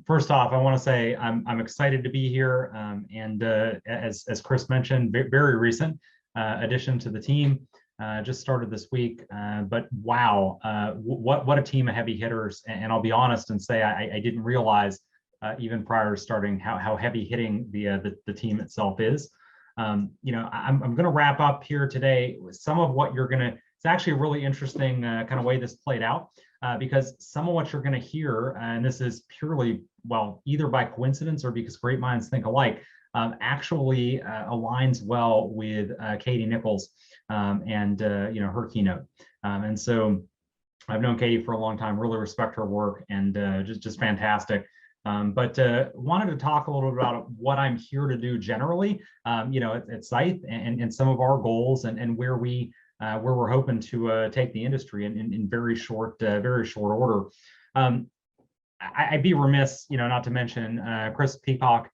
First off, I want to say I'm excited to be here, and as Chris mentioned, very recent addition to the team. Just started this week, but wow, what a team of heavy hitters! And I'll be honest and say I didn't realize even prior to starting how heavy hitting the team itself is. I'm going to wrap up here today with some of what you're going to. It's actually a really interesting kind of way this played out. Because some of what you're going to hear, and this is purely, well, either by coincidence or because great minds think alike, actually aligns well with Katie Nichols and her keynote. And so I've known Katie for a long time, really respect her work, and just fantastic. But wanted to talk a little bit about what I'm here to do generally, at SCYTHE and some of our goals and where we're hoping to take the industry in very short order. I'd be remiss, not to mention Chris Peacock,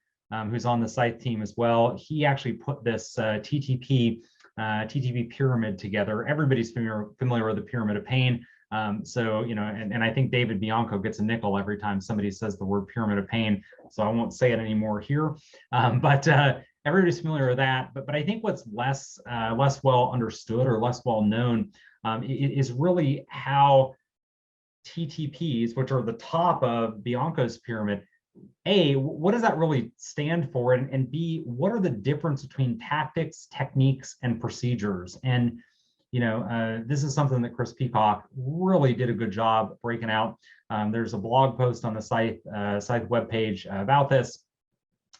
who's on the SCYTHE team as well. He actually put this TTP pyramid together. Everybody's familiar with the pyramid of pain. And I think David Bianco gets a nickel every time somebody says the word pyramid of pain. So I won't say it anymore here. But everybody's familiar with that. But I think what's less well understood or less well known is really how TTPs, which are the top of Bianco's pyramid, A, what does that really stand for? And B, what are the difference between tactics, techniques, and procedures? And this is something that Chris Peacock really did a good job breaking out. There's a blog post on the SCYTHE webpage about this.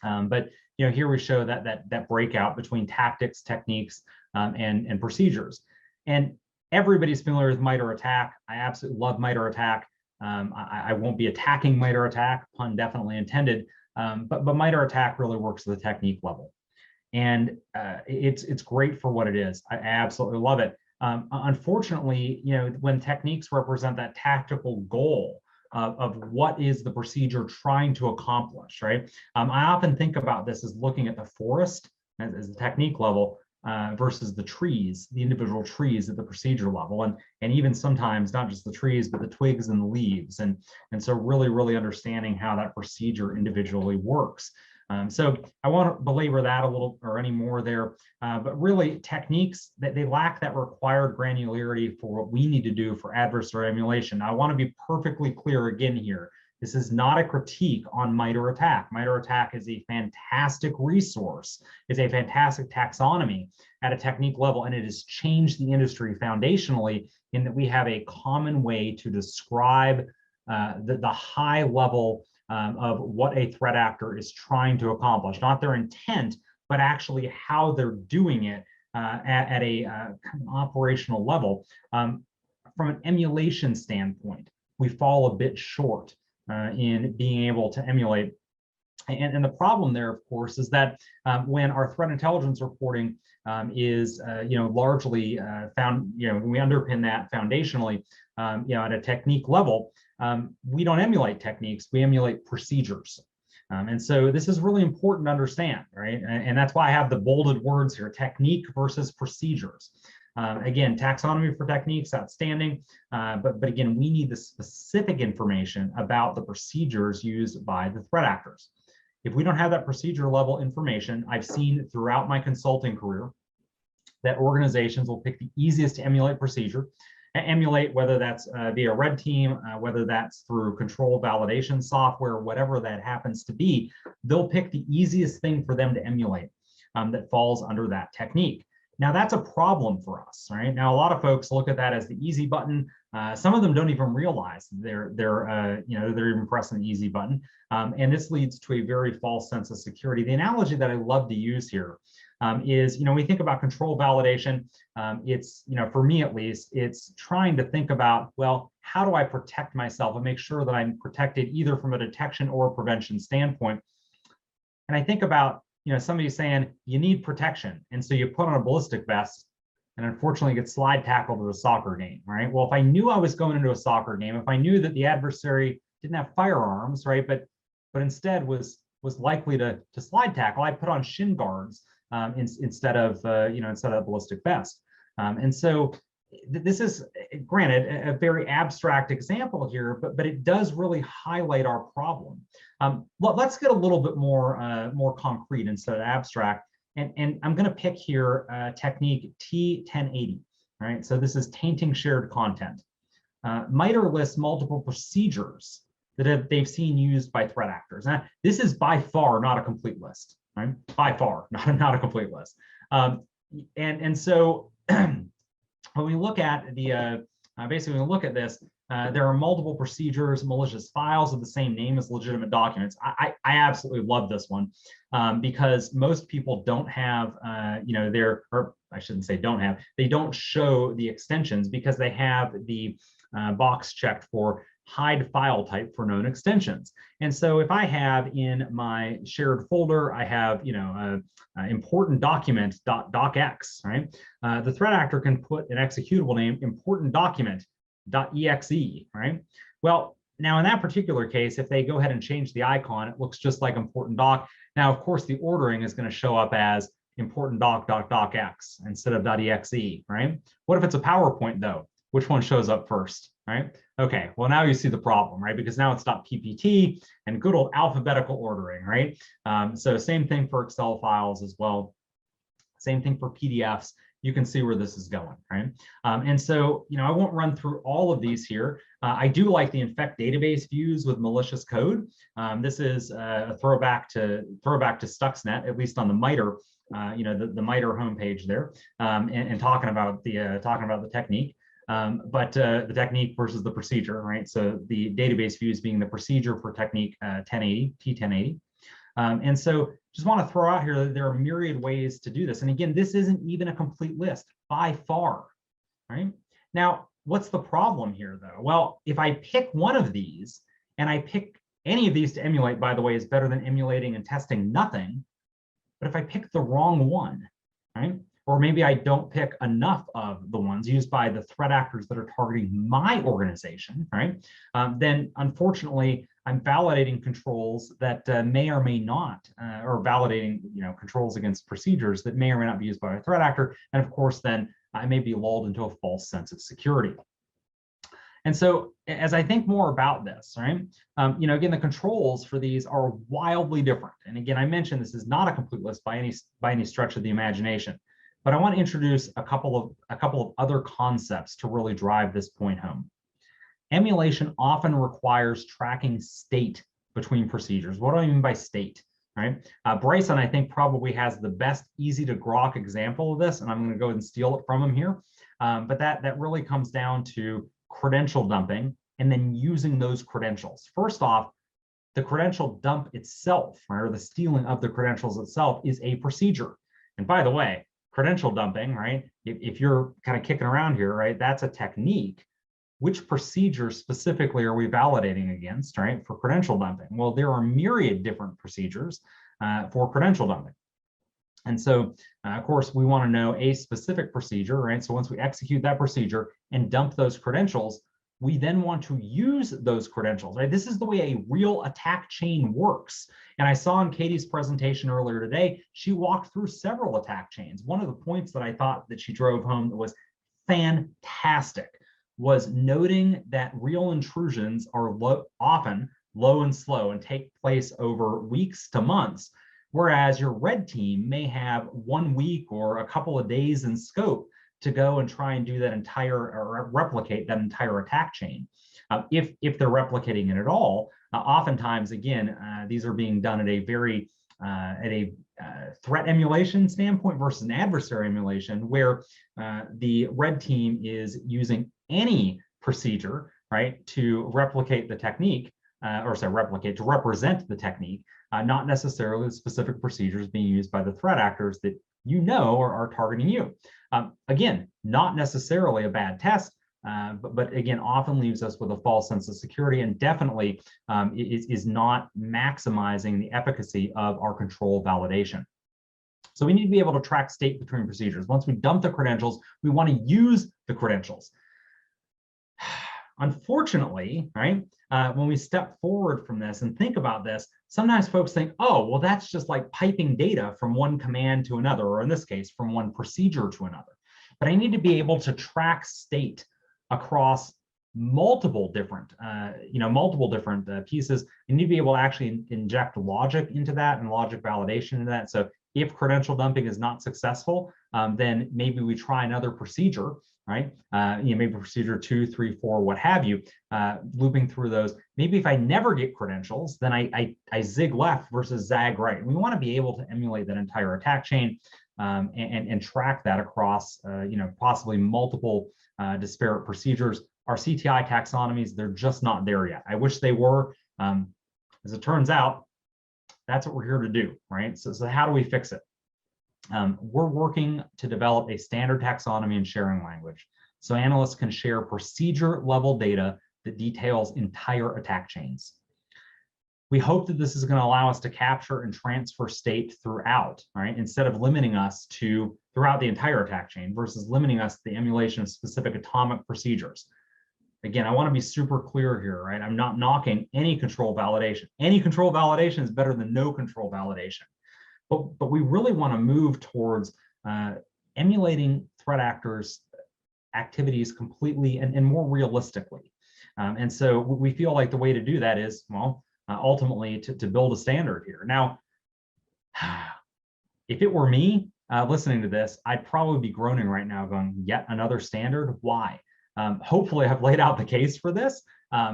But here we show that breakout between tactics, techniques, and procedures. And everybody's familiar with MITRE ATT&CK. I absolutely love MITRE ATT&CK. I won't be attacking MITRE ATT&CK, pun definitely intended. But MITRE ATT&CK really works at the technique level. And it's great for what it is. I absolutely love it. Unfortunately, when techniques represent that tactical goal of what is the procedure trying to accomplish, right? I often think about this as looking at the forest as the technique level versus the trees, the individual trees at the procedure level, and even sometimes not just the trees, but the twigs and the leaves, and so really understanding how that procedure individually works. So I won't belabor that a little or any more there, but really techniques that they lack that required granularity for what we need to do for adversary emulation. Now, I want to be perfectly clear again here. This is not a critique on MITRE ATT&CK. MITRE ATT&CK is a fantastic resource. It's a fantastic taxonomy at a technique level, and it has changed the industry foundationally in that we have a common way to describe the high level of what a threat actor is trying to accomplish, not their intent, but actually how they're doing it at a kind of operational level. From an emulation standpoint, we fall a bit short in being able to emulate. And the problem there, of course, is that when our threat intelligence reporting is, largely found, when we underpin that foundationally, at a technique level, we don't emulate techniques, we emulate procedures. And so this is really important to understand, right? And that's why I have the bolded words here, technique versus procedures. Again, taxonomy for techniques, outstanding. But again, we need the specific information about the procedures used by the threat actors. If we don't have that procedure level information, I've seen throughout my consulting career that organizations will pick the easiest to emulate procedure, emulate, whether that's via red team, whether that's through control validation software, whatever that happens to be, they'll pick the easiest thing for them to emulate that falls under that technique. Now that's a problem for us, right? Now a lot of folks look at that as the easy button. Some of them don't even realize they're even pressing the easy button, and this leads to a very false sense of security. The analogy that I love to use here is, when we think about control validation, it's, for me at least, it's trying to think about, well, how do I protect myself and make sure that I'm protected either from a detection or a prevention standpoint? And I think about, somebody saying you need protection, and so you put on a ballistic vest and unfortunately get slide tackled at a soccer game, right? Well, if I knew I was going into a soccer game, if I knew that the adversary didn't have firearms, right, but instead was likely to slide tackle, I'd put on shin guards instead of ballistic vest. And so this is, granted, a very abstract example here, but it does really highlight our problem. Let's get a little bit more concrete instead of abstract. And I'm going to pick here technique T1080. Right? So this is tainting shared content. MITRE lists multiple procedures that they've seen used by threat actors. Now, this is by far not a complete list, right? By far, not a complete list. And so when we look at the, basically when we look at this, there are multiple procedures, malicious files of the same name as legitimate documents. I absolutely love this one because most people don't have, or I shouldn't say don't have, they don't show the extensions because they have the box checked for hide file type for known extensions. And so if I have in my shared folder, I have, important document .docx, right? The threat actor can put an executable name important document .exe, right? Well, now in that particular case, if they go ahead and change the icon, it looks just like important doc. Now, of course, the ordering is going to show up as important doc.docx instead of .exe, right? What if it's a PowerPoint though? Which one shows up first, right? Okay, well now you see the problem, right? Because now it's .ppt and good old alphabetical ordering, right? So same thing for Excel files as well. Same thing for PDFs. You can see where this is going, right? And so, I won't run through all of these here. I do like the infect database views with malicious code. This is a throwback to Stuxnet, at least on the MITRE, the MITRE homepage there, and talking about the technique. But the technique versus the procedure, right? So the database views being the procedure for technique T1080. And so just want to throw out here that there are myriad ways to do this. And again, this isn't even a complete list by far, right? Now, what's the problem here though? Well, if I pick one of these and I pick any of these to emulate, by the way, is better than emulating and testing nothing. But if I pick the wrong one, right? Or maybe I don't pick enough of the ones used by the threat actors that are targeting my organization, right? Then unfortunately, I'm validating controls that may or may not, or validating controls against procedures that may or may not be used by a threat actor. And of course, then I may be lulled into a false sense of security. And so as I think more about this, right, again, the controls for these are wildly different. And again, I mentioned this is not a complete list by any stretch of the imagination. But I want to introduce a couple of other concepts to really drive this point home. Emulation often requires tracking state between procedures. What do I mean by state? Right? Bryson, I think, probably has the best easy to grok example of this, and I'm going to go ahead and steal it from him here. But that really comes down to credential dumping and then using those credentials. First off, the credential dump itself, right, or the stealing of the credentials itself, is a procedure. And by the way, credential dumping, right? If you're kind of kicking around here, right, that's a technique. Which procedures specifically are we validating against, right, for credential dumping? Well, there are myriad different procedures for credential dumping. And so, of course, we want to know a specific procedure, right? So once we execute that procedure and dump those credentials, we then want to use those credentials, right? This is the way a real attack chain works. And I saw in Katie's presentation earlier today, she walked through several attack chains. One of the points that I thought that she drove home that was fantastic was noting that real intrusions are often low and slow and take place over weeks to months, whereas your red team may have 1 week or a couple of days in scope to go and try and do that entire, or replicate that entire attack chain. If they're replicating it at all, oftentimes, again, these are being done at a very threat emulation standpoint versus an adversary emulation, where the red team is using any procedure, right, to replicate the technique, to represent the technique, not necessarily the specific procedures being used by the threat actors that are targeting you. Again, not necessarily a bad test, but again, often leaves us with a false sense of security, and definitely is not maximizing the efficacy of our control validation. So we need to be able to track state between procedures. Once we dump the credentials, we want to use the credentials. Unfortunately, right, when we step forward from this and think about this, sometimes folks think, oh, well, that's just like piping data from one command to another, or in this case, from one procedure to another. but I need to be able to track state across multiple different, pieces. You need to be able to actually inject logic into that and logic validation into that. So if credential dumping is not successful, then maybe we try another procedure, right? Maybe procedure 2, 3, 4, what have you, looping through those. Maybe if I never get credentials, then I zig left versus zag right. And we want to be able to emulate that entire attack chain and track that across, possibly multiple disparate procedures. Our CTI taxonomies, they're just not there yet. I wish they were. As it turns out, that's what we're here to do, right? So how do we fix it? We're working to develop a standard taxonomy and sharing language so analysts can share procedure level data that details entire attack chains. We hope that this is going to allow us to capture and transfer state throughout, right? Instead of limiting us to throughout the entire attack chain versus limiting us to the emulation of specific atomic procedures. Again, I want to be super clear here, right? I'm not knocking any control validation. Any control validation is better than no control validation. But we really want to move towards emulating threat actors' activities completely and more realistically. And so we feel like the way to do that is, well, ultimately to build a standard here. Now, if it were me listening to this, I'd probably be groaning right now going, yet another standard? Why? Hopefully I've laid out the case for this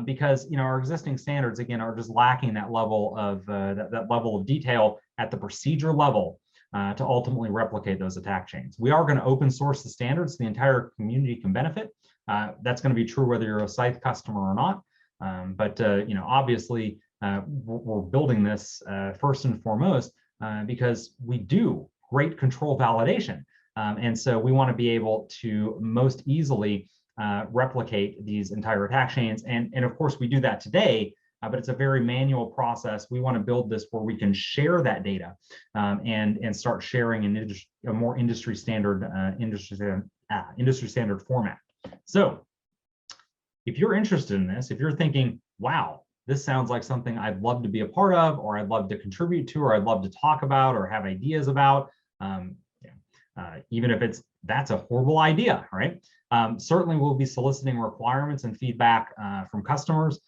because our existing standards, again, are just lacking that level of that level of detail at the procedure level to ultimately replicate those attack chains. We are going to open source the standards. The entire community can benefit. That's going to be true whether you're a SCYTHE customer or not. But obviously we're building this first and foremost because we do great control validation. And so we want to be able to most easily replicate these entire attack chains. And of course, we do that today, but it's a very manual process. We want to build this where we can share that data and start sharing in a more industry standard format. So if you're interested in this, if you're thinking, wow, this sounds like something I'd love to be a part of, or I'd love to contribute to, or I'd love to talk about, or have ideas about, even if that's a horrible idea, right? Certainly we'll be soliciting requirements and feedback from customers.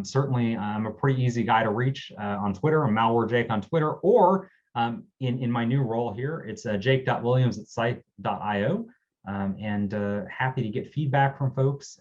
Certainly I'm a pretty easy guy to reach on Twitter. I'm MalwareJake on Twitter, or in my new role here, it's jake.williams@scythe.io, and happy to get feedback from folks.